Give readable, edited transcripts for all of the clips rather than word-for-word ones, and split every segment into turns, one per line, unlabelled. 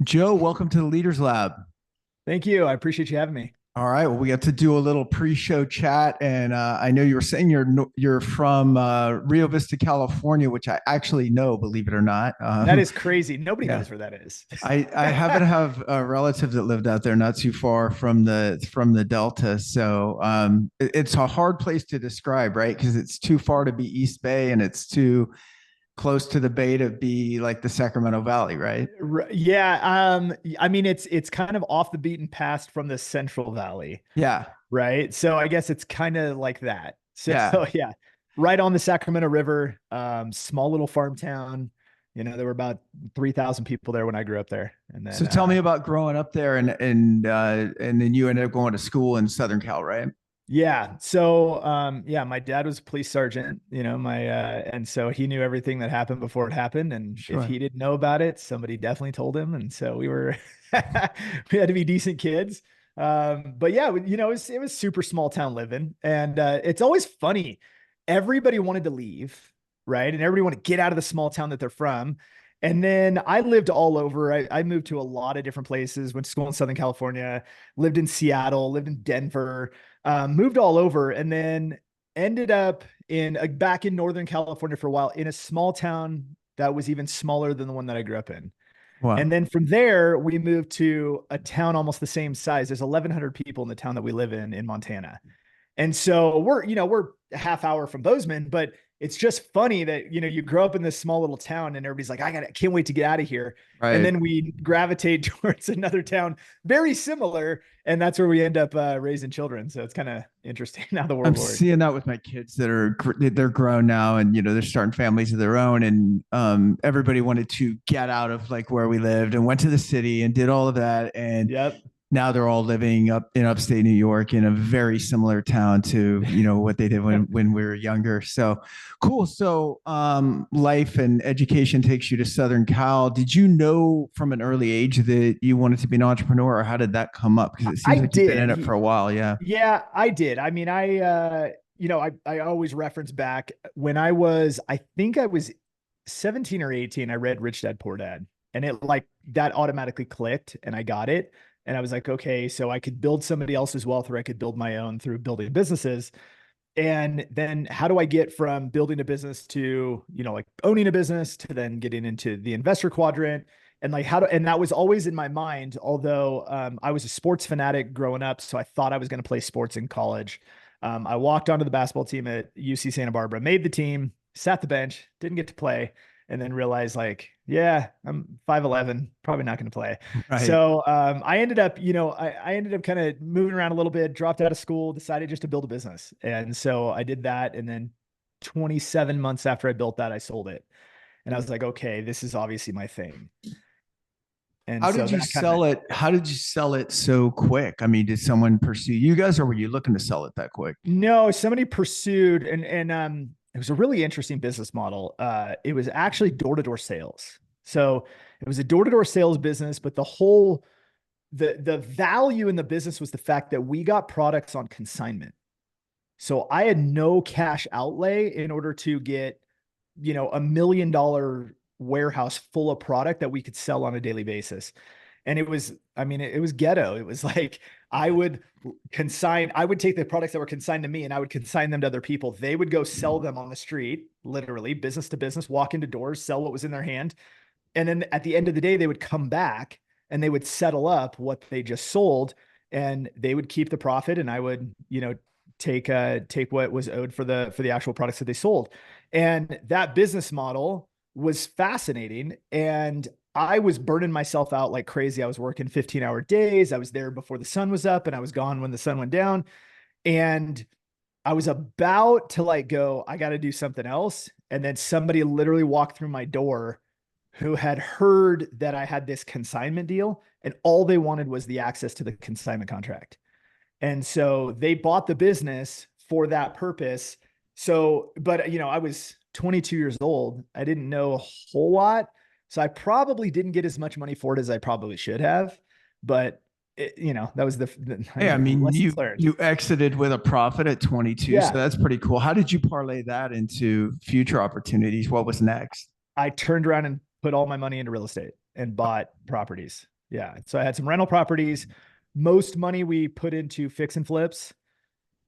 Joe, welcome to the Leaders Lab.
Thank you. I appreciate you having me.
All right, well, we got to do a little pre-show chat, and I know you were saying you're from Rio Vista, California, which I actually know, believe it or not.
That is crazy. Nobody
Yeah,
knows where that is.
I happen to have a relative that lived out there, not too far from the Delta. So it's a hard place to describe, right? Because it's too far to be East Bay, and it's too close to the Bay to be like the Sacramento Valley, right?
Yeah. I mean, it's kind of off the beaten path from the Central Valley,
Yeah,
right? So I guess it's kind of like that. So
yeah.
yeah, right on the Sacramento River, small little farm town. There were about 3,000 people there when I grew up there. And
So
then,
tell me about growing up there, and then you ended up going to school in Southern Cal, right?
yeah. So, yeah, my dad was a police sergeant, and so he knew everything that happened before it happened. And if
Sure.
he didn't know about it, somebody definitely told him. And so we had to be decent kids. But yeah, it was super small town living. And, it's always funny. Everybody wanted to leave, right? And everybody wanted to get out of the small town that they're from. And then I lived all over. I moved to a lot of different places, went to school in Southern California, lived in Seattle, lived in Denver, moved all over, and then ended up in back in Northern California for a while in a small town that was even smaller than the one that I grew up in. And
Wow.
then from there, we moved to a town almost the same size. There's 1,100 people in the town that we live in Montana. And so we're a half hour from Bozeman, but it's just funny that, you grow up in this small little town and everybody's like, can't wait to get out of here. And
Right.
then we gravitate towards another town very similar. And that's where we end up raising children. So it's kind of interesting how the
I'm
world works.
seeing that with my kids that they're grown now, and they're starting families of their own, and everybody wanted to get out of like where we lived and went to the city and did all of that, and
Yep.
now they're all living up in upstate New York in a very similar town to what they did when we were younger. So cool. So life and education takes you to Southern Cal. Did you know from an early age that you wanted to be an entrepreneur, or how did that come up? Because it
I
seems like you've been in it
did.
for a while. Yeah.
Yeah, I did. I mean, I always reference back when I think I was 17 or 18, I read Rich Dad Poor Dad, and it like that automatically clicked and I got it. And I was like, okay, so I could build somebody else's wealth or I could build my own through building businesses. And then how do I get from building a business to, like owning a business to then getting into the investor quadrant? And like and that was always in my mind, although I was a sports fanatic growing up. So I thought I was going to play sports in college. I walked onto the basketball team at UC Santa Barbara, made the team, sat the bench, didn't get to play, and then realized like, yeah, I'm 5'11", probably not going to play.
Right.
So I ended up, I ended up kind of moving around a little bit, dropped out of school, decided just to build a business. And so I did that. And then 27 months after I built that, I sold it. And I was like, okay, this is obviously my thing. And
How
so
did you
that kind of,
sell it? How did you sell it so quick? I mean, did someone pursue you guys, or were you looking to sell it that quick?
no, somebody pursued and it was a really interesting business model. It was actually door-to-door sales. So it was a door-to-door sales business, but the value in the business was the fact that we got products on consignment. So I had no cash outlay in order to get, $1 million warehouse full of product that we could sell on a daily basis. And I mean, it was ghetto. It was like I would I would take the products that were consigned to me and I would consign them to other people. They would go sell them on the street, literally business to business, walk into doors, sell what was in their hand. And then at the end of the day, they would come back and they would settle up what they just sold and they would keep the profit. And I would, take what was owed for the actual products that they sold. And that business model was fascinating. And I was burning myself out like crazy. I was working 15-hour days. I was there before the sun was up and I was gone when the sun went down. And I was about to like go, I got to do something else. And then somebody literally walked through my door who had heard that I had this consignment deal and all they wanted was the access to the consignment contract. And so they bought the business for that purpose. So, but I was 22 years old. I didn't know a whole lot. So I probably didn't get as much money for it as I probably should have. But that was
Hey, I mean,
lessons
you
learned.
you exited with a profit at 22, so
Yeah.
that's pretty cool. How did you parlay that into future opportunities? What was next?
I turned around and put all my money into real estate. and bought properties. Yeah. So I had some rental properties. Most money we put into fix and flips.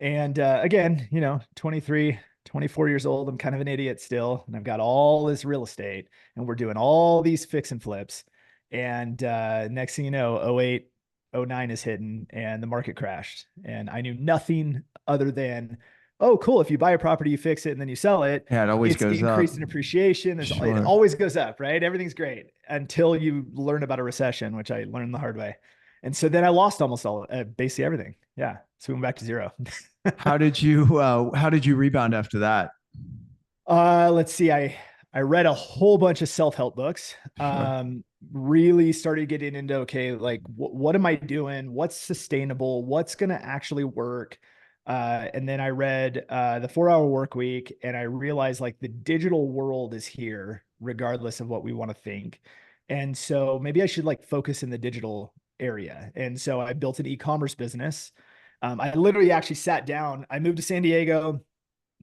And again, 23, 24 years old. I'm kind of an idiot still. And I've got all this real estate and we're doing all these fix and flips. And next thing you know, '08, '09 is hitting and the market crashed. And I knew nothing other than, oh, cool. If you buy a property, you fix it and then you sell it.
Yeah, it always
It's
goes up.
increased in appreciation. It
Sure.
always goes up, right? Everything's great until you learn about a recession, which I learned the hard way. And so then I lost almost all, basically everything. Yeah. So we went back to zero.
How did you rebound after that?
Let's see. I read a whole bunch of self-help books.
Sure.
Really started getting into, okay, like what am I doing? What's sustainable? What's going to actually work? And then I read the 4 Hour Work Week, and I realized like the digital world is here regardless of what we want to think. And so maybe I should like focus in the digital area. And so I built an e-commerce business. I literally actually sat down. I moved to San Diego,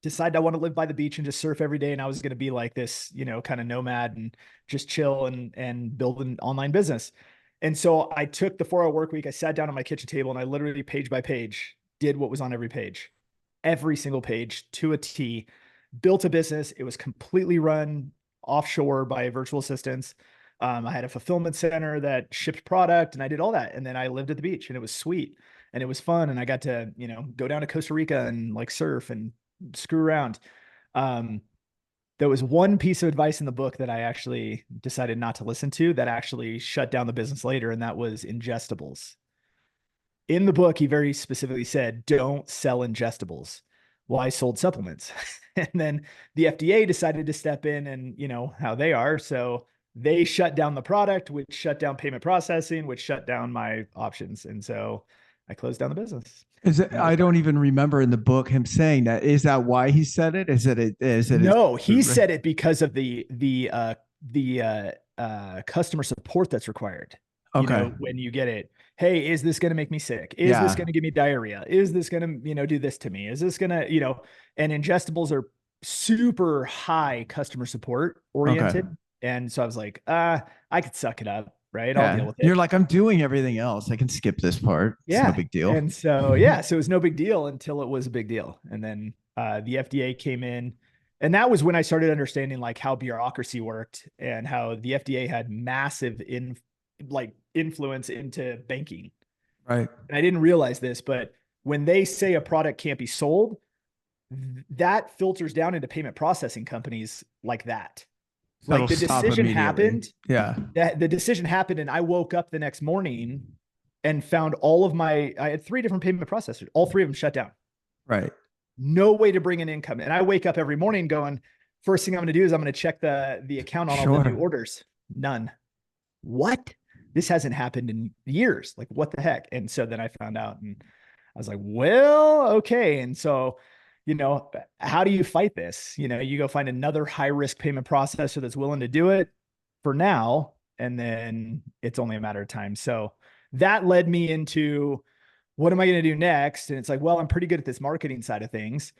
decided I want to live by the beach and just surf every day. And I was going to be like this, kind of nomad and just chill and build an online business. And so I took the 4 Hour Work Week. I sat down on my kitchen table and I literally page by page did what was on every single page to a T, built a business. It was completely run offshore by virtual assistants. I had a fulfillment center that shipped product and I did all that. And then I lived at the beach and it was sweet and it was fun. And I got to, go down to Costa Rica and like surf and screw around. There was one piece of advice in the book that I actually decided not to listen to that actually shut down the business later. And that was ingestibles. In the book, he very specifically said, don't sell ingestibles. Well, I sold supplements. And then the FDA decided to step in and how they are. So they shut down the product, which shut down payment processing, which shut down my options. And so I closed down the business.
I don't even remember in the book him saying that. Is that why he said it?
No, he said it because of the customer support that's required.
Okay.
When you get it, hey, is this going to make me sick? Is this going to give me diarrhea? Is this going to, do this to me? Is this going to, and ingestibles are super high customer support oriented.
Okay.
And so I was like, I could suck it up. Right.
Yeah.
I'll deal with it.
You're like, I'm doing everything else. I can skip this part. It's no big deal.
And so, so it was no big deal until it was a big deal. And then the FDA came in. And that was when I started understanding like how bureaucracy worked and how the FDA had massive influence into banking.
Right.
And I didn't realize this, but when they say a product can't be sold, that filters down into payment processing companies like that.
So
like the decision happened.
Yeah.
The decision happened. And I woke up the next morning and found I had 3 different payment processors. All 3 of them shut down.
Right.
No way to bring in income. And I wake up every morning going, first thing I'm going to do is I'm going to check the account on all the new orders. None. What? This hasn't happened in years. Like, what the heck? And so then I found out and I was like, well, okay. And so, how do you fight this? You go find another high risk payment processor that's willing to do it for now. And then it's only a matter of time. So that led me into what am I going to do next? And it's like, well, I'm pretty good at this marketing side of things.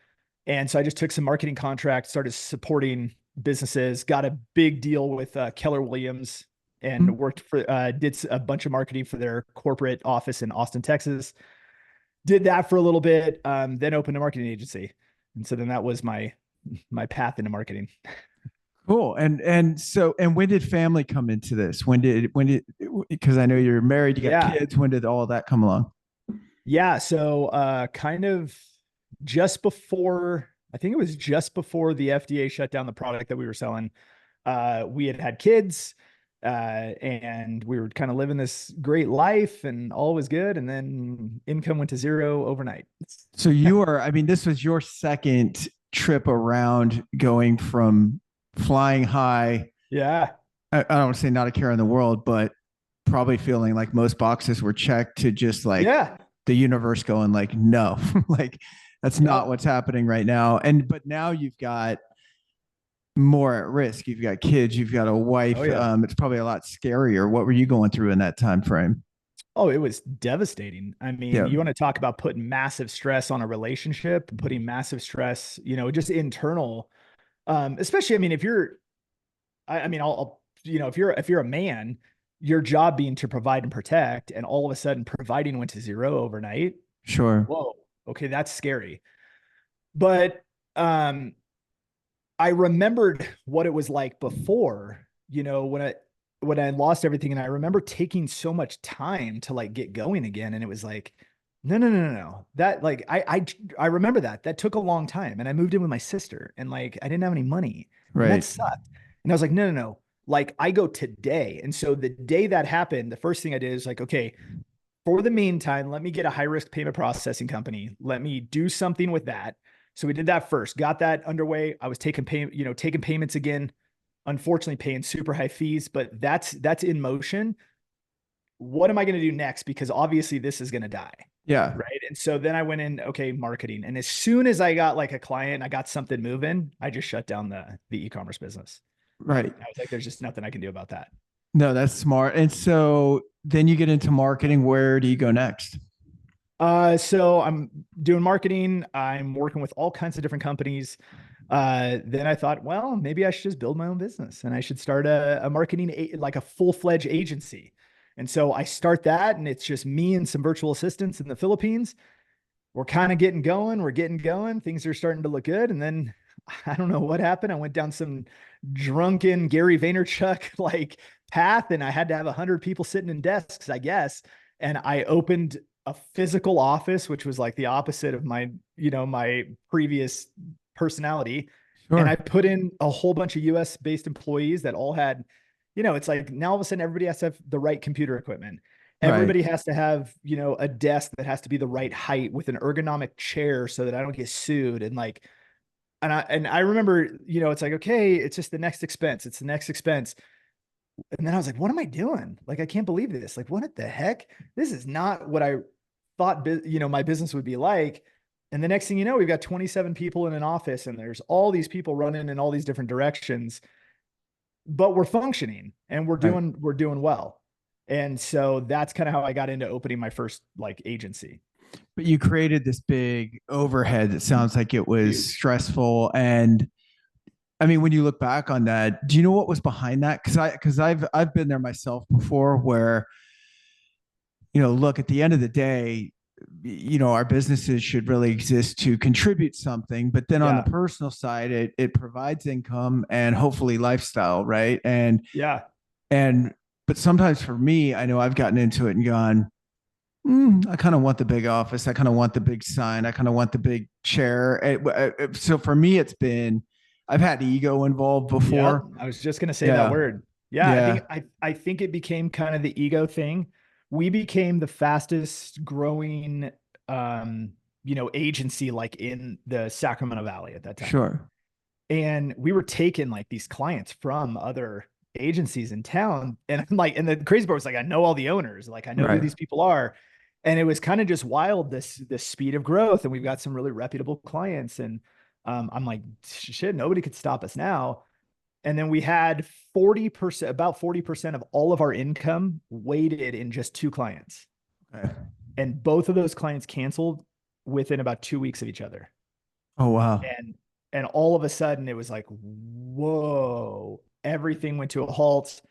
And so I just took some marketing contracts, started supporting businesses, got a big deal with Keller Williams and worked for, did a bunch of marketing for their corporate office in Austin, Texas. Did that for a little bit, then opened a marketing agency. And so then that was my path into marketing.
Cool. And when did family come into this? Because I know you're married, you got kids. When did all of that come along?
Yeah. So kind of just before, I think it was just before the FDA shut down the product that we were selling. We had kids. And we were kind of living this great life and all was good. And then income went to zero overnight.
So this was your second trip around going from flying high.
Yeah.
I don't want to say not a care in the world, but probably feeling like most boxes were checked to just like the universe going like, no, like that's not what's happening right now. But now you've got more at risk. You've got kids, you've got a wife. It's probably a lot scarier. What were you going through in that time frame?
Oh, it was devastating. I mean, you want to talk about putting massive stress on a relationship, putting massive stress, just internal. Especially, I mean, if you're, I'll if you're a man, your job being to provide and protect, and all of a sudden providing went to zero overnight.
Sure.
Whoa, okay, that's scary. But I remembered what it was like before, when I lost everything, and I remember taking so much time to like get going again. And it was like, no, no, no, no, no. That like I remember that took a long time, and I moved in with my sister, and like I didn't have any money, and that
Right.
sucked. And I was like, no, no, no. Like I go today. And so the day that happened, the first thing I did is like, okay, for the meantime, let me get a high risk payment processing company. Let me do something with that. So we did that first, got that underway. I was taking taking payments again, unfortunately paying super high fees, but that's in motion. What am I going to do next? Because obviously this is going to die.
Yeah.
Right. And so then I went in, okay, marketing. And as soon as I got like a client, I got something moving, I just shut down the e-commerce business.
Right.
I was like, there's just nothing I can do about that.
No, that's smart. And so then you get into marketing. Where do you go next?
So I'm doing marketing. I'm working with all kinds of different companies. Then I thought, well, maybe I should just build my own business, and I should start a marketing, like a full-fledged agency. And so I start that, and it's just me and some virtual assistants in the Philippines. We're kind of getting going. We're getting going. Things are starting to look good. And then I don't know what happened. I went down some drunken Gary Vaynerchuk like path, and I had to have 100 people sitting in desks, I guess. And I opened a physical office, which was like the opposite of my previous personality. And I
Sure.
put in a whole bunch of US based employees that all had, it's like now all of a sudden everybody has to have the right computer equipment.
Right.
Everybody has to have, a desk that has to be the right height with an ergonomic chair so that I don't get sued. And like, and I remember, it's like, okay, it's just the next expense. It's the next expense. And then I was like, what am I doing? Like, I can't believe this. Like, what the heck? This is not what I thought, my business would be like. And the next thing you know, we've got 27 people in an office, and there's all these people running in all these different directions, but we're functioning, and
Right.
we're doing well. And so that's kind of how I got into opening my first like agency.
But you created this big overhead that sounds like it was
Huge.
stressful. And I mean, when you look back on that, do you know what was behind that? Because I've been there myself before, where look, at the end of the day, our businesses should really exist to contribute something, but then on the
Yeah.
personal side, it provides income and hopefully lifestyle, right? And but sometimes for me, I know I've gotten into it and gone, I kind of want the big office. I kind of want the big sign. I kind of want the big chair. So for me, I've had ego involved
Yep.
before.
I was just gonna say that
Yeah.
word. Yeah, I think
Yeah.
I think it became kind of the ego thing. We became the fastest growing agency like in the Sacramento Valley at that time.
Sure.
And we were taking like these clients from other agencies in town. And I'm like, and the crazy part was like, I know all the owners, like I know who
Right.
these people are. And it was kind of just wild, this speed of growth. And we've got some really reputable clients. And I'm like, shit, nobody could stop us now. And then we had 40%, about 40% of all of our income weighted in just two clients.
Okay.
And both of those clients canceled within about 2 weeks of each other.
Oh, wow.
And all of a sudden it was like, whoa, everything went to a halt.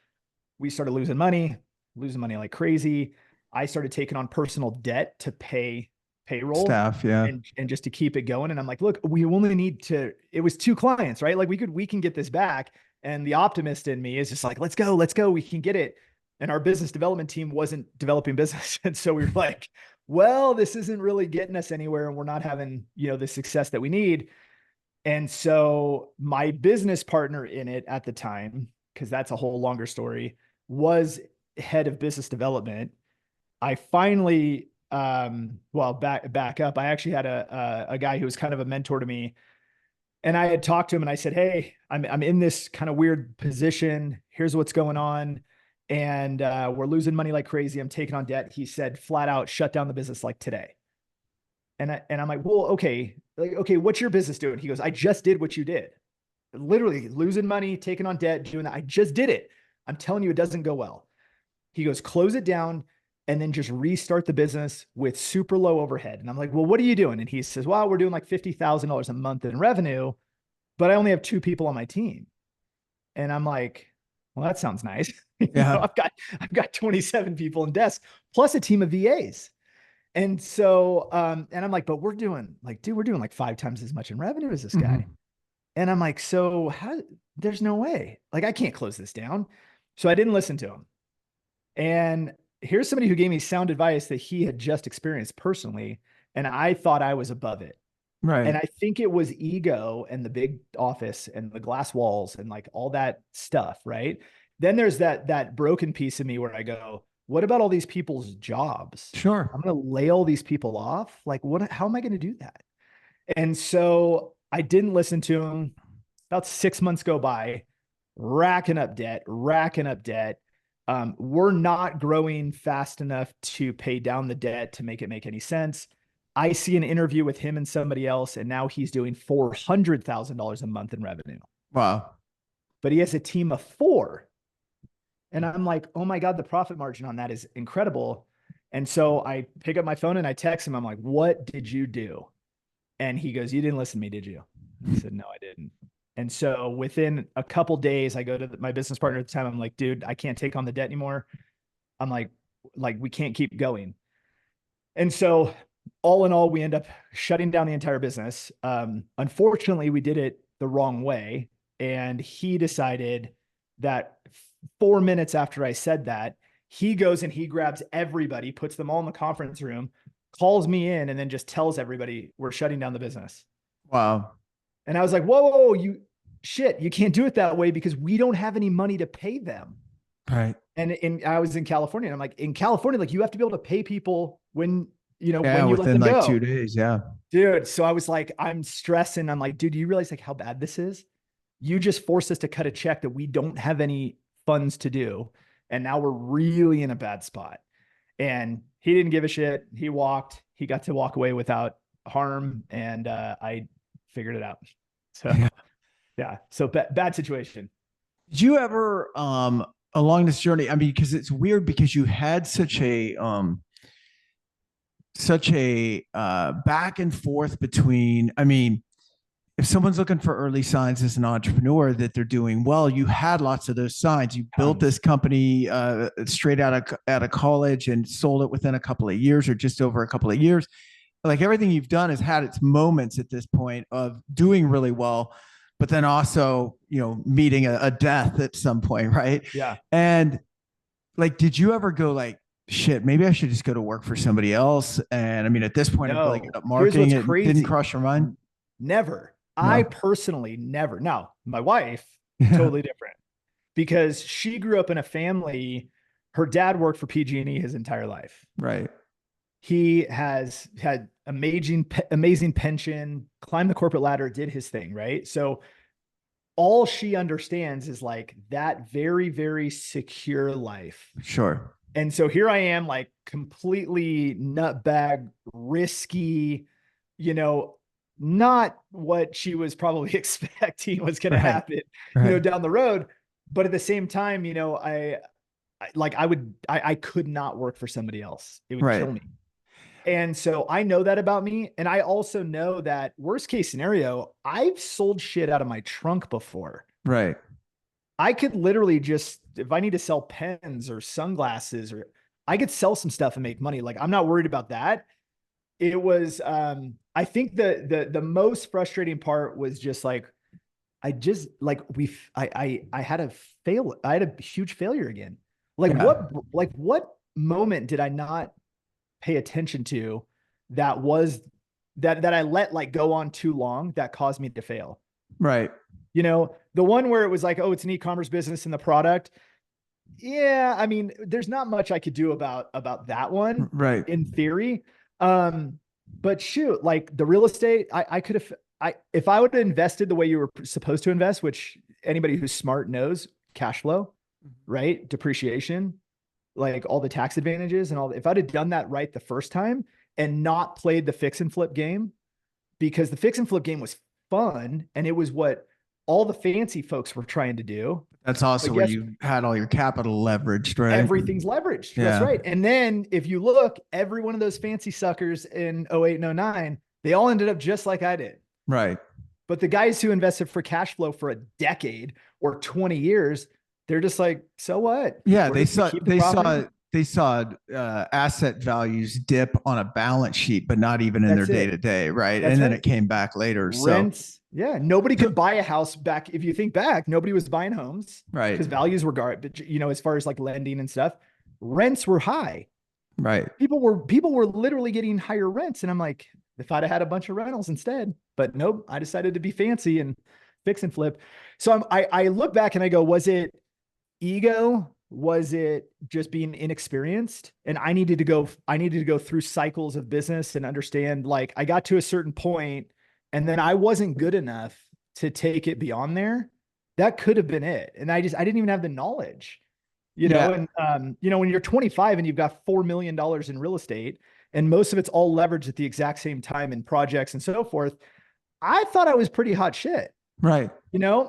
We started losing money like crazy. I started taking on personal debt to pay payroll
Staff. Yeah.
and just to keep it going. And I'm like, look, we only need to, it was two clients, right? Like we can get this back. And the optimist in me is just like, let's go. We can get it. And our business development team wasn't developing business. And so we were like, well, this isn't really getting us anywhere. And we're not having, the success that we need. And so my business partner in it at the time, because that's a whole longer story, was head of business development. I finally, well, back up. I actually had a guy who was kind of a mentor to me, and I had talked to him, and I said, "Hey, I'm in this kind of weird position. Here's what's going on, and we're losing money like crazy. I'm taking on debt." He said, flat out, shut down the business like today. And I'm like, well, okay, like, okay, what's your business doing? He goes, I just did what you did. Literally losing money, taking on debt, doing that. I just did it. I'm telling you, it doesn't go well. He goes, close it down and then just restart the business with super low overhead. And I'm like, well, what are you doing? And he says, well, we're doing like $50,000 a month in revenue, but I only have two people on my team. And I'm like, well, that sounds nice.
Yeah.
I've got 27 people in desk plus a team of VAs. And so, and I'm like, but we're doing like, dude, we're doing like 5 times as much in revenue as this guy.
Mhm.
And I'm like, so how, there's no way, like, I can't close this down. So I didn't listen to him. And here's somebody who gave me sound advice that he had just experienced personally. And I thought I was above it. And
Right.
I think it was ego and the big office and the glass walls and like all that stuff. Right. Then there's that broken piece of me where I go, what about all these people's jobs?
Sure.
I'm going to lay all these people off. Like, how am I going to do that? And so I didn't listen to him. About 6 months go by, racking up debt. We're not growing fast enough to pay down the debt to make it make any sense. I see an interview with him and somebody else, and now he's doing $400,000 a month in revenue.
Wow.
But he has a team of 4. And I'm like, oh my God, the profit margin on that is incredible. And so I pick up my phone and I text him. I'm like, what did you do? And he goes, you didn't listen to me, did you? I said, no, I didn't. And so within a couple days, I go to my business partner at the time. I'm like, dude, I can't take on the debt anymore. I'm like, we can't keep going. And so all in all, we end up shutting down the entire business. Unfortunately, we did it the wrong way. And he decided that 4 minutes after I said that, he goes and he grabs everybody, puts them all in the conference room, calls me in, and then just tells everybody we're shutting down the business.
Wow.
And I was like, whoa, you can't do it that way because we don't have any money to pay them.
Right.
And I was in California and I'm like, in California, like you have to be able to pay people when,
Yeah,
when you
within
let them
like
go.
2 days. Yeah.
Dude. So I was like, I'm stressing. I'm like, dude, do you realize like how bad this is? You just forced us to cut a check that we don't have any funds to do. And now we're really in a bad spot. And he didn't give a shit. He got to walk away without harm. And I figured it out. So yeah. So bad situation.
Did you ever along this journey? I mean, because it's weird because you had such a back and forth between, I mean, if someone's looking for early signs as an entrepreneur that they're doing well, you had lots of those signs. You built this company straight out of college and sold it within a couple of years or just over a couple of years. Like everything you've done has had its moments at this point of doing really well, but then also, meeting a death at some point. Right.
Yeah.
And like, did you ever go like, shit, maybe I should just go to work for somebody else? And I mean, at this point,
No.
like marketing, it
crazy.
didn't cross your mind?
Never.
No.
I personally never. Now, my wife, totally different because she grew up in a family. Her dad worked for PG&E his entire life.
Right.
He has had amazing pension, climbed the corporate ladder, did his thing. Right. So all she understands is like that very, very secure life.
Sure.
And so here I am, like completely nutbag, risky, not what she was probably expecting was going to happen, down the road. But at the same time, I could not work for somebody else. It would kill me. And so I know that about me. And I also know that worst case scenario, I've sold shit out of my trunk before.
Right.
I could literally just, if I need to sell pens or sunglasses, or I could sell some stuff and make money. Like I'm not worried about that. It was, I think the most frustrating part was just like, I had a huge failure again. Like what moment did I not pay attention to that I let like go on too long that caused me to fail?
Right.
The one where it was like, oh, it's an e-commerce business and the product. Yeah. I mean, there's not much I could do about that one.
Right.
In theory. But shoot, like the real estate, I could have, if I would have invested the way you were supposed to invest, which anybody who's smart knows, cash flow, right? Depreciation, like all the tax advantages and all. If I'd have done that right the first time and not played the fix and flip game, because the fix and flip game was fun and it was what all the fancy folks were trying to do.
That's also where you had all your capital leveraged, right?
Everything's leveraged. Yeah. That's right. And then if you look, every one of those fancy suckers in 08 and 09, they all ended up just like I did.
Right.
But the guys who invested for cash flow for a decade or 20 years, They're just like, so what?
Yeah,
We're just gonna keep the property.
they saw asset values dip on a balance sheet, but not even in their
That's
day
it.
to day, right?
That's
And then
right.
it came back later. So,
Rents. Yeah. Nobody
so
could buy a house back. If you think back, nobody was buying homes
right,
because values were garbage, as far as like lending and stuff, rents were high.
right.
People were literally getting higher rents. And I'm like, if I'd have had a bunch of rentals instead, but nope, I decided to be fancy and fix and flip. So I look back and I go, was it ego? Was it just being inexperienced? And I needed to go through cycles of business and understand, like, I got to a certain point and then I wasn't good enough to take it beyond there. That could have been it. And I didn't even have the knowledge,
Yeah,
and, when you're 25 and you've got $4 million in real estate and most of it's all leveraged at the exact same time in projects and so forth, I thought I was pretty hot shit.
right.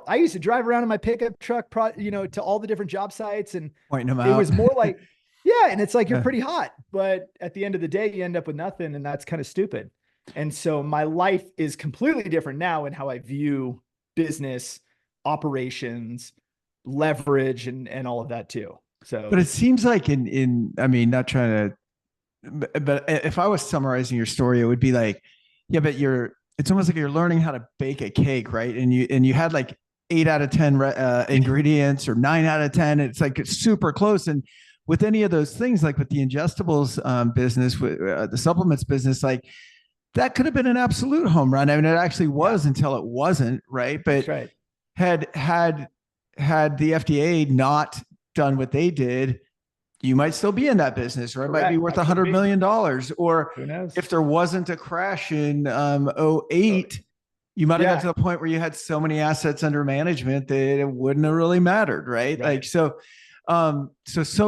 I used to drive around in my pickup truck, to all the different job sites. And
Pointing them
it
out.
was more like, yeah. And it's like, you're pretty hot, but at the end of the day, you end up with nothing. And that's kind of stupid. And so my life is completely different now in how I view business, operations, leverage, and all of that too. So,
But it seems like I mean, not trying to, but if I was summarizing your story, it would be like, yeah, but it's almost like you're learning how to bake a cake, right? And you had like 8 out of 10 ingredients or 9 out of 10. It's like it's super close. And with any of those things, like with the ingestibles business, with the supplements business, like that could have been an absolute home run. I mean, it actually was until it wasn't, right? But
that's right.
had the FDA not done what they did, you might still be in that business, or it might be worth $100 million. Or
Who knows?
if there wasn't a crash in 08, you might have got to the point where you had so many assets under management that it wouldn't have really mattered, right? Like so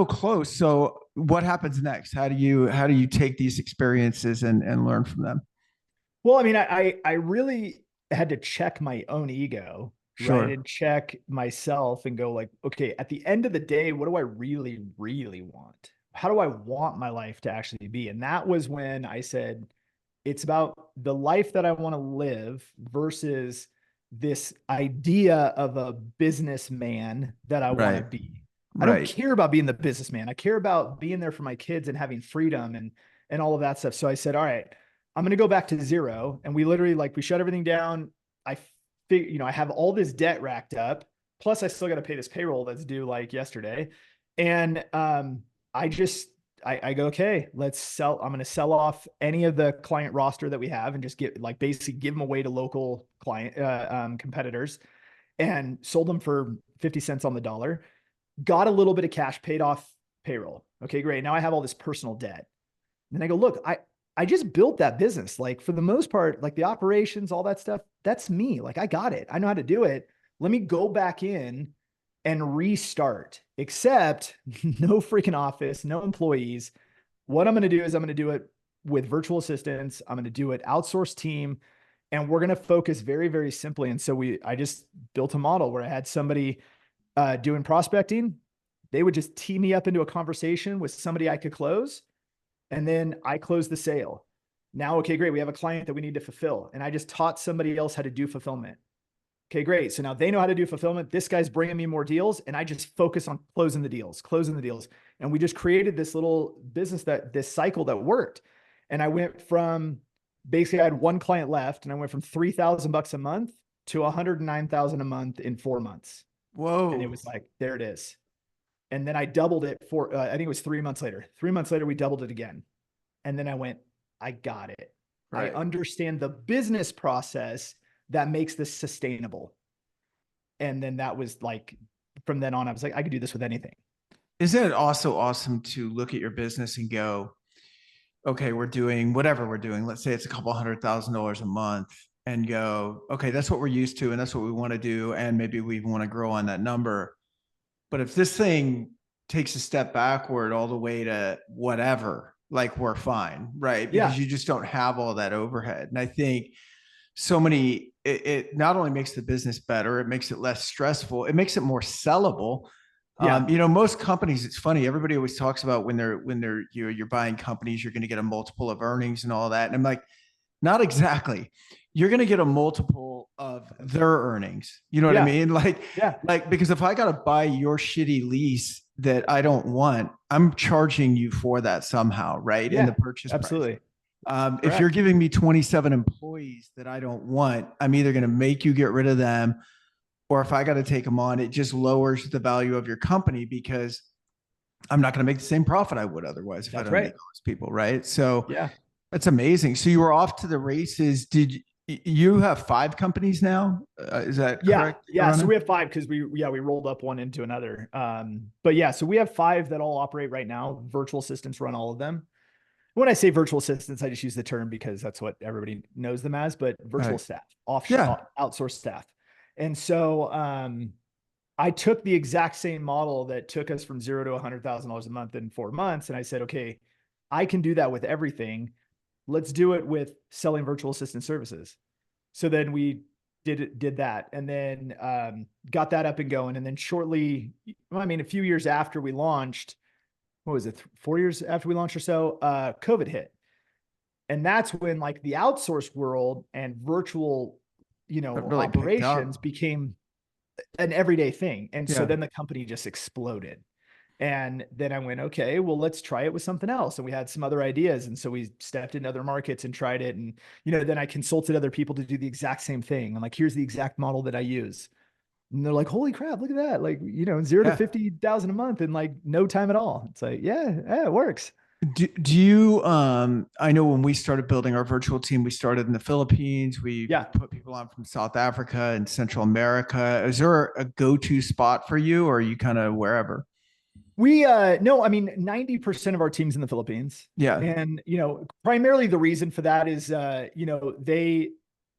close. So what happens next? How do you take these experiences and learn from them?
Well, I mean, I really had to check my own ego,
Sure.
right? And check myself and go like, okay, at the end of the day, what do I really, really want? How do I want my life to actually be? And that was when I said, it's about the life that I want to live versus this idea of a businessman that I want to be. I don't care about being the businessman. I care about being there for my kids and having freedom and all of that stuff. So I said, all right, I'm going to go back to zero. And we literally, like, we shut everything down. I I have all this debt racked up. Plus I still got to pay this payroll that's due like yesterday. And I go, okay, let's sell. I'm going to sell off any of the client roster that we have and just basically give them away to local client competitors, and sold them for 50 cents on the dollar. Got a little bit of cash, paid off payroll. Okay, great. Now I have all this personal debt. And then I go, look, I just built that business. Like, for the most part, like the operations, all that stuff, that's me. Like, I got it. I know how to do it. Let me go back in and restart, except no freaking office, no employees. What I'm going to do is I'm going to do it with virtual assistants. I'm going to do it outsourced team, and we're going to focus very, very simply. And so I just built a model where I had somebody doing prospecting. They would just tee me up into a conversation with somebody I could close. And then I close the sale. Now, okay, great. We have a client that we need to fulfill. And I just taught somebody else how to do fulfillment. Okay, great. So now they know how to do fulfillment. This guy's bringing me more deals, and I just focus on closing the deals. And we just created this little business, this cycle that worked. And I went from, basically I had one client left, and I went from $3,000 a month to $109,000 a month in 4 months.
Whoa.
And it was like, there it is. And then I doubled it for, I think it was 3 months later. 3 months later, we doubled it again. And then I went, I got it. Right. I understand the business process that makes this sustainable. And then that was like, from then on, I was like, I could do this with anything.
Isn't it also awesome to look at your business and go, okay, we're doing whatever we're doing. Let's say it's a couple $100,000 a month, and go, okay, that's what we're used to. And that's what we want to do. And maybe we want to grow on that number. But if this thing takes a step backward all the way to whatever, like, we're fine, right? Because you just don't have all that overhead. And I think it not only makes the business better, it makes it less stressful. It makes it more sellable. Most companies, it's funny. Everybody always talks about when you're buying companies, you're going to get a multiple of earnings and all that. And I'm like, not exactly. You're going to get a multiple of their earnings. You know what I
Yeah.
mean?
Yeah.
Because if I got to buy your shitty lease that I don't want, I'm charging you for that somehow, right? In the
Yeah.
purchase price.
Absolutely.
If you're
Correct.
giving me 27 employees that I don't want, I'm either going to make you get rid of them, or if I got to take them on, it just lowers the value of your company because I'm not going to make the same profit I would otherwise if I
That's
don't
right.
need those people, right? So
Yeah.
that's amazing. So you were off to the races. Did you have 5 companies now? Is that
Yeah.
correct? You're
Yeah. So
running?
we have five because we rolled up one into another. But yeah, so we have five that all operate right now. Virtual assistants run all of them. When I say virtual assistants, I just use the term because that's what everybody knows them as, but virtual
Right.
staff,
Yeah.
outsourced staff. And so, I took the exact same model that took us from 0 to $100,000 a month in 4 months. And I said, okay, I can do that with everything. Let's do it with selling virtual assistant services. So then we did that, and then got that up and going. And then shortly, I mean, a few years after we launched, what was it, 4 years after we launched or so, COVID hit. And that's when like the outsourced world and virtual,
That really picked
operations
up.
became an everyday thing. And so
Yeah.
then the company just exploded. And then I went, okay, well, let's try it with something else. And we had some other ideas. And so we stepped into other markets and tried it. And, then I consulted other people to do the exact same thing. I'm like, here's the exact model that I use. And they're like, holy crap, look at that. Like, 0 to
Yeah.
50,000 a month in like no time at all. It's like, yeah, it works.
Do you I know when we started building our virtual team, we started in the Philippines. We
Yeah.
put people on from South Africa and Central America. Is there a go-to spot for you, or are you kind of wherever?
We no, I mean 90% of our team's in the Philippines.
Yeah.
And primarily the reason for that is they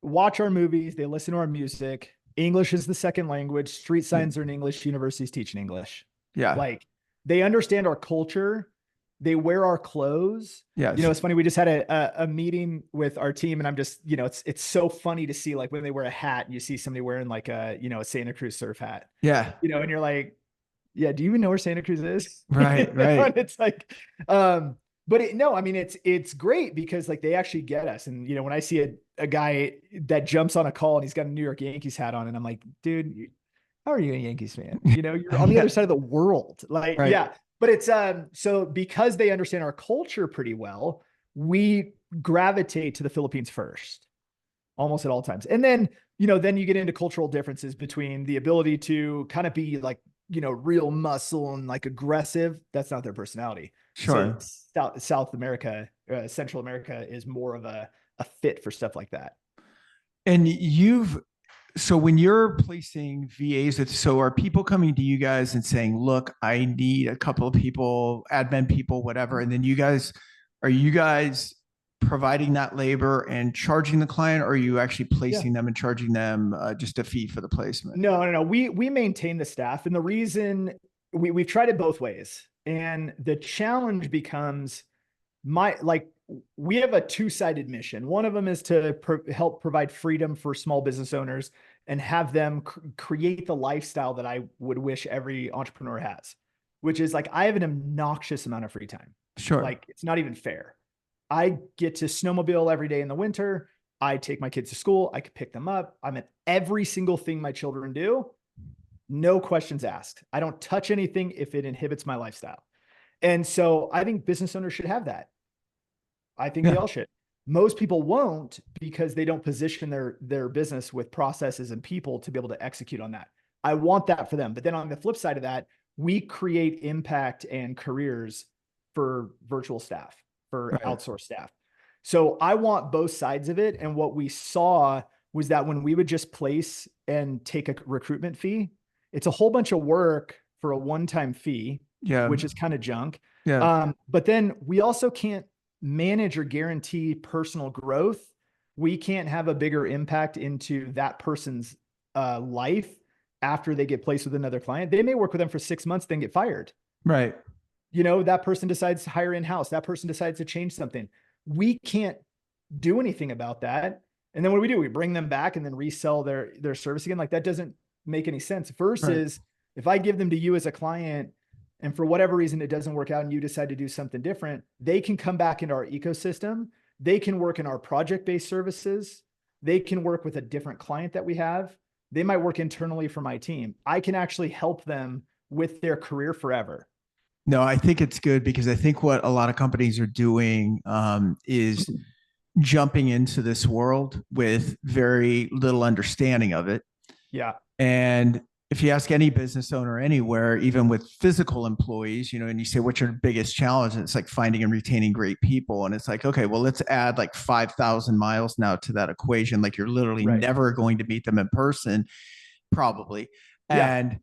watch our movies, they listen to our music. English is the second language, street
Yeah.
signs are in English, universities teach in English.
Yeah.
Like they understand our culture, they wear our clothes.
Yes.
It's funny, we just had a meeting with our team, and I'm just, it's so funny to see like when they wear a hat and you see somebody wearing like a Santa Cruz surf hat.
Yeah.
And you're like, yeah, do you even know where Santa Cruz is?
Right. Right.
And it's like, no, I mean, it's great because like they actually get us. And, when I see a guy that jumps on a call and he's got a New York Yankees hat on, and I'm like, dude, how are you a Yankees fan? You're on the
Yeah.
other side of the world. Like,
Right.
yeah, but it's, so because they understand our culture pretty well, we gravitate to the Philippines first, almost at all times. And then, then you get into cultural differences between the ability to kind of be like, real muscle and like aggressive. That's not their personality.
Sure.
So South America, Central America is more of a fit for stuff like that.
And so when you're placing VAs so are people coming to you guys and saying, look, I need a couple of people, admin people, whatever. And then are you guys providing that labor and charging the client, or are you actually placing them and charging them just a fee for the placement?
No. We maintain the staff. And the reason we've tried it both ways. And the challenge becomes we have a two-sided mission. One of them is to help provide freedom for small business owners and have them create the lifestyle that I would wish every entrepreneur has, which is like, I have an obnoxious amount of free time.
Sure.
Like it's not even fair. I get to snowmobile every day in the winter. I take my kids to school. I can pick them up. I'm at every single thing my children do. No questions asked. I don't touch anything if it inhibits my lifestyle. And so I think business owners should have that. I think they all should. Most people won't because they don't position their business with processes and people to be able to execute on that. I want that for them. But then on the flip side of that, we create impact and careers for virtual staff, for outsourced staff. So I want both sides of it. And what we saw was that when we would just place and take a recruitment fee, it's a whole bunch of work for a one-time fee, which is kind of junk.
Yeah.
But then we also can't manage or guarantee personal growth. We can't have a bigger impact into that person's life after they get placed with another client. They may work with them for 6 months, then get fired.
Right.
That person decides to hire in-house. That person decides to change something. We can't do anything about that. And then what do? We bring them back and then resell their service again. Like that doesn't make any sense. Versus if I give them to you as a client and for whatever reason it doesn't work out and you decide to do something different, they can come back into our ecosystem. They can work in our project-based services. they can work with a different client that we have. They might work internally for my team. I can actually help them with their career forever.
No, I think it's good because I think what a lot of companies are doing is jumping into this world with very little understanding of it.
Yeah.
And if you ask any business owner anywhere, even with physical employees, and you say, what's your biggest challenge? And it's like finding and retaining great people. And it's like, okay, well, let's add like 5,000 miles now to that equation. Like you're literally never going to meet them in person, probably.
Yeah.
And,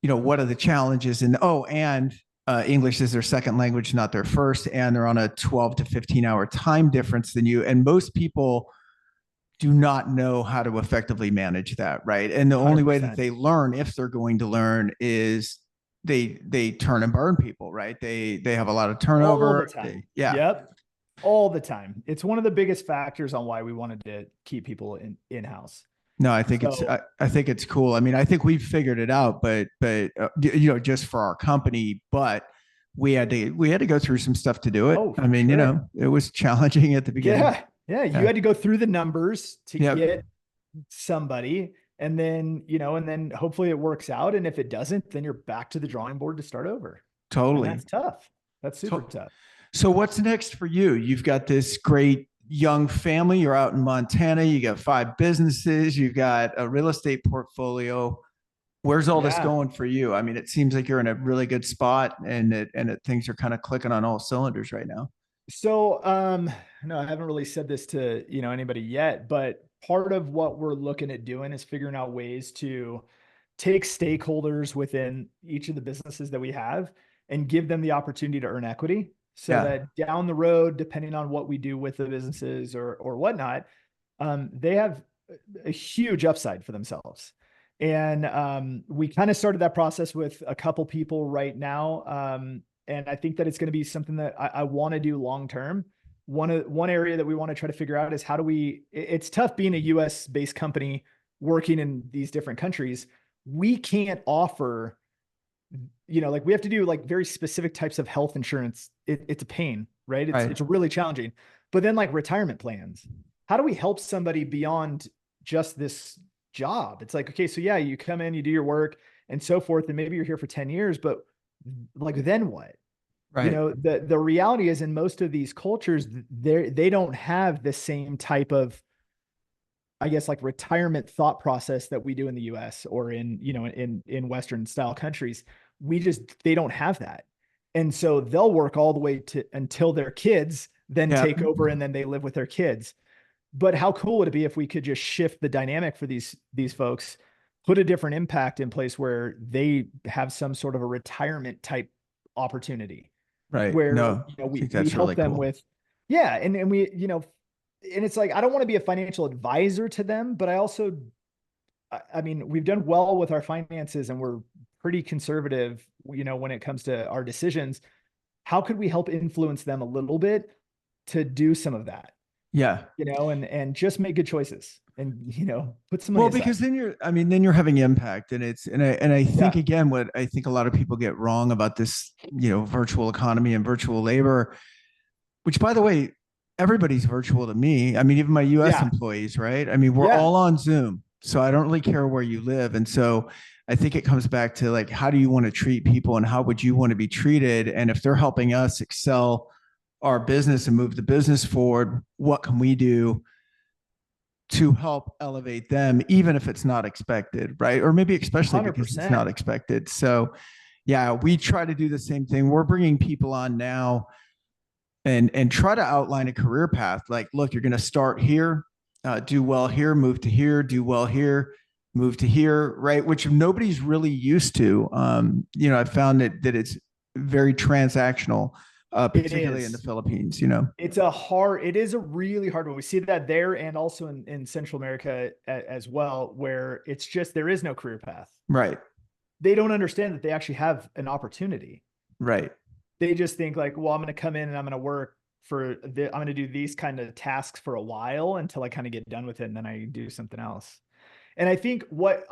what are the challenges? And, English is their second language, not their first. And they're on a 12 to 15-hour time difference than you. And most people do not know how to effectively manage that, right? And the only way that they learn, if they're going to learn, is they turn and burn people, right? They have a lot of turnover.
All the time. Yep. All the time. It's one of the biggest factors on why we wanted to keep people in-house.
No, I think I think it's cool. I mean, I think we've figured it out, but just for our company, but we had to go through some stuff to do it. I mean, it was challenging at the beginning.
Yeah. You had to go through the numbers to get somebody, and then, hopefully it works out. And if it doesn't, then you're back to the drawing board to start over.
Totally.
And that's tough. That's super tough.
So what's next for you? You've got this great young family. You're out in Montana. You got 5 businesses. You've got a real estate portfolio. Where's all this going for you? I mean, it seems like you're in a really good spot, and things are kind of clicking on all cylinders right now.
So, no, I haven't really said this to, anybody yet, but part of what we're looking at doing is figuring out ways to take stakeholders within each of the businesses that we have and give them the opportunity to earn equity. So that down the road, depending on what we do with the businesses or whatnot, they have a huge upside for themselves. And we kind of started that process with a couple people right now. And I think that it's going to be something that I want to do long-term. One area that we want to try to figure out is how do it's tough being a US based company working in these different countries. We can't offer, like we have to do like very specific types of health insurance. It's a pain, right? It's really challenging. But then like retirement plans, how do we help somebody beyond just this job? It's like, okay, so yeah, you come in, you do your work and so forth, and maybe you're here for 10 years, but like, then what?
Right.
The reality is in most of these cultures, they don't have the same type of, I guess, like retirement thought process that we do in the US or in Western style countries. They don't have that. And so they'll work all the way until their kids then take over, and then they live with their kids. But how cool would it be if we could just shift the dynamic for these folks, put a different impact in place where they have some sort of a retirement type opportunity,
right?
Where we help
really
them
cool.
with, and we, and it's like, I don't want to be a financial advisor to them, but I mean, we've done well with our finances and we're pretty conservative, when it comes to our decisions. How could we help influence them a little bit to do some of that?
Yeah.
And just make good choices and, put some money aside.
Because then you're having impact, and I think again, what I think a lot of people get wrong about this, virtual economy and virtual labor, which by the way, everybody's virtual to me. I mean, even my US employees, right? I mean, we're all on Zoom, so I don't really care where you live. And so I think it comes back to like, how do you want to treat people and how would you want to be treated? And if they're helping us excel our business and move the business forward, what can we do to help elevate them, even if it's not expected, right? Or maybe especially 100%. Because it's not expected. So yeah, we try to do the same thing. We're bringing people on now and try to outline a career path. Like, look, you're going to start here, do well here, move to here, do well here, move to here, right? Which nobody's really used to. I've found that it's very transactional, particularly in the Philippines.
It is a really hard one. We see that there and also in Central America as well, where it's just, there is no career path.
Right.
They don't understand that they actually have an opportunity.
Right.
They just think like, well, I'm going to come in and I'm going to work I'm going to do these kind of tasks for a while until I kind of get done with it. And then I do something else. And I think what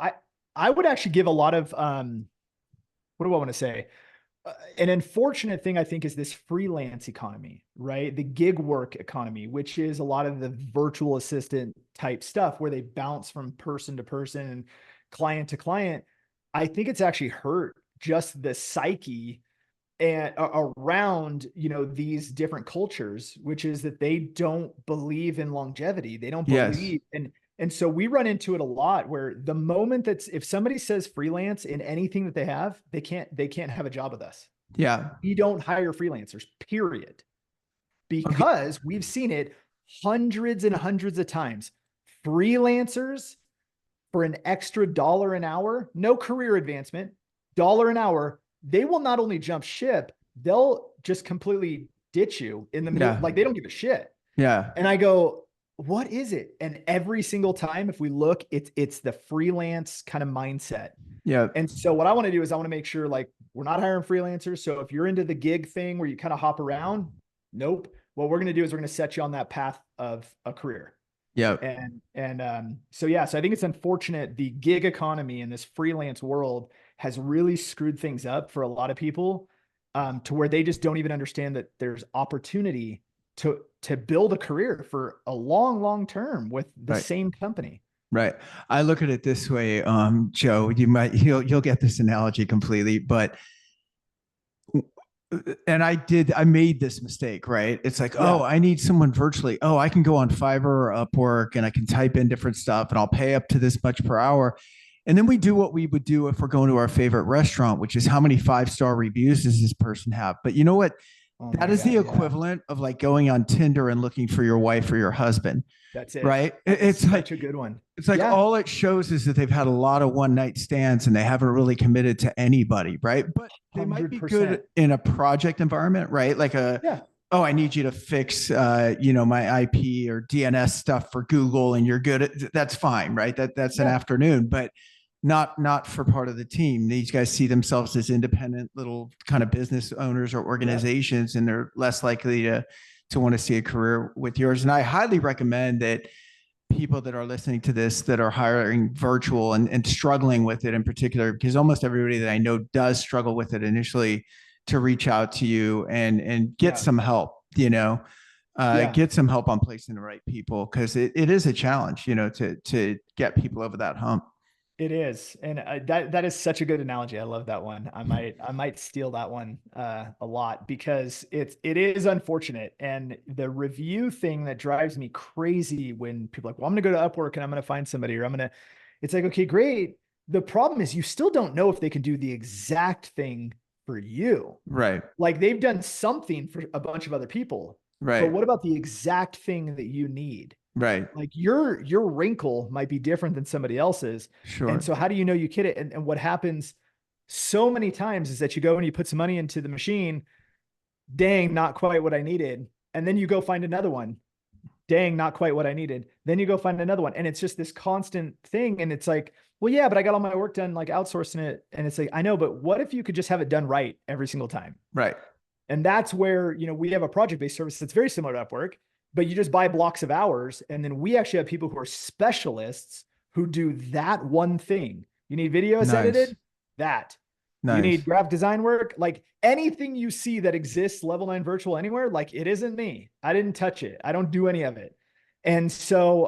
I would actually give a lot of, what do I want to say? An unfortunate thing I think is this freelance economy, right? The gig work economy, which is a lot of the virtual assistant type stuff where they bounce from person to person and client to client. I think it's actually hurt just the psyche and around, these different cultures, which is that they don't believe in longevity. They don't
Yes.
believe. And so we run into it a lot where the moment if somebody says freelance in anything that they have, they can't have a job with us.
Yeah.
We don't hire freelancers, period,
Okay.
because we've seen it hundreds and hundreds of times. Freelancers for an extra dollar an hour, no career advancement, dollar an hour, they will not only jump ship, they'll just completely ditch you in the middle.
Yeah.
Like they don't give a shit.
Yeah.
And I go, what is it? And every single time, if we look, it's the freelance kind of mindset.
Yeah.
And so what I want to do is I want to make sure like we're not hiring freelancers. So if you're into the gig thing where you kind of hop around, nope. What we're going to do is we're going to set you on that path of a career.
Yeah.
So yeah, so I think it's unfortunate the gig economy in this freelance world has really screwed things up for a lot of people, to where they just don't even understand that there's opportunity to build a career for a long term with the
Right.
same company.
Right. I look at it this way, Joe, you'll get this analogy completely, but and I made this mistake, right? It's like,
Yeah.
oh, I need someone virtually. Oh, I can go on Fiverr or Upwork and I can type in different stuff and I'll pay up to this much per hour. And then we do what we would do if we're going to our favorite restaurant, which is how many 5-star reviews does this person have? But you know what?
Oh
That
my
is
God.
the
Yeah.
equivalent of like going on Tinder and looking for your wife or your husband,
That's it.
right?
That's
It's like
such a good one.
it's like
Yeah.
all it shows is that they've had a lot of one night stands and they haven't really committed to anybody, right? But they might be
100%.
good in a project environment, right? Like
Yeah.
oh, I need you to fix, my IP or DNS stuff for Google, and you're good at that's fine, right? That's an
Yeah.
afternoon, but not for part of the team. These guys see themselves as independent little kind of business owners or
Yeah.
organizations, and they're less likely to want to see a career with yours. And I highly recommend that people that are listening to this that are hiring virtual and struggling with it in particular, because almost everybody that I know does struggle with it initially, to reach out to you and get
Yeah.
some help,
Yeah.
get some help on placing the right people. Cause it is a challenge, to get people over that hump.
It is, and that is such a good analogy. I love that one. I might steal that one a lot because it is unfortunate, and the review thing that drives me crazy when people are like, well, I'm going to go to Upwork and I'm going to find somebody, or it's like, okay, great. The problem is you still don't know if they can do the exact thing for you.
Right.
Like they've done something for a bunch of other people, but
Right.
what about the exact thing that you need?
Right.
Like your wrinkle might be different than somebody else's. And
Sure.
so how do you know you get it? And what happens so many times is that you go and you put some money into the machine, dang, not quite what I needed. And then you go find another one. Dang, not quite what I needed. Then you go find another one. And it's just this constant thing. And it's like, well, yeah, but I got all my work done, like outsourcing it. And it's like, I know, but what if you could just have it done right every single time?
Right.
And that's where, we have a project-based service that's very similar to Upwork, but you just buy blocks of hours. And then we actually have people who are specialists who do that one thing. You need videos
Nice.
edited? That. You
Nice.
need graphic design work? Like anything you see that exists level 9 virtual anywhere, like it isn't me. I didn't touch it. I don't do any of it. And so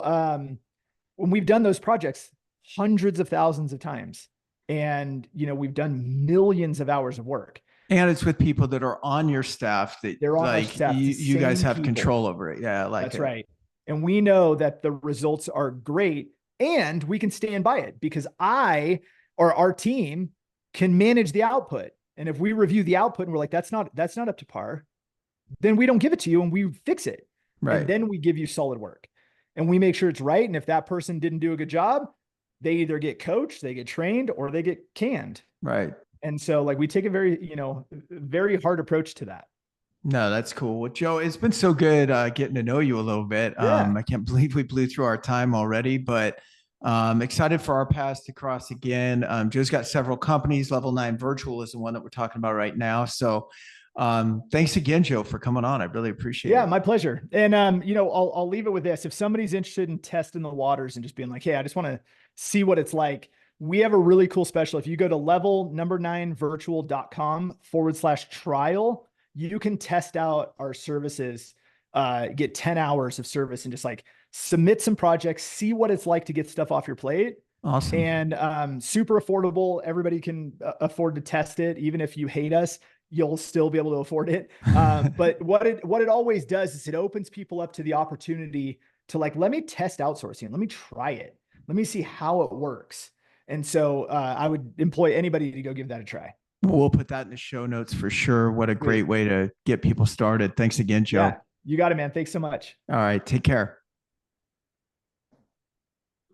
when we've done those projects hundreds of thousands of times, and we've done millions of hours of work.
And it's with people that are on your staff that
They're on our
like
staff, the
you guys
same
have
people.
control over it. Yeah, I like
That's
it.
right. And we know that the results are great and we can stand by it because our team can manage the output. And if we review the output and we're like, that's not up to par, then we don't give it to you and we fix it.
Right.
And then we give you solid work and we make sure it's right. And if that person didn't do a good job, they either get coached, they get trained, or they get canned.
Right.
And so like we take a very, very hard approach to that.
No, that's cool. Well, Joe, it's been so good getting to know you a little bit.
Yeah.
I can't believe we blew through our time already, but excited for our paths to cross again. Joe's got several companies. Level 9 Virtual is the one that we're talking about right now. So thanks again, Joe, for coming on. I really appreciate it.
Yeah, my pleasure. And I'll leave it with this. If somebody's interested in testing the waters and just being like, hey, I just want to see what it's like, We have a really cool special. If you go to level9virtual.com/trial, you can test out our services, get 10 hours of service and just like submit some projects, see what it's like to get stuff off your plate.
Awesome.
And super affordable. Everybody can afford to test it. Even if you hate us, you'll still be able to afford it. But what it always does is it opens people up to the opportunity to like, let me test outsourcing. Let me try it. Let me see how it works. And so I would employ anybody to go give that a try.
We'll put that in the show notes for sure. What a great way to get people started. Thanks again, Joe.
Yeah, you got it, man. Thanks so much.
All right. Take care.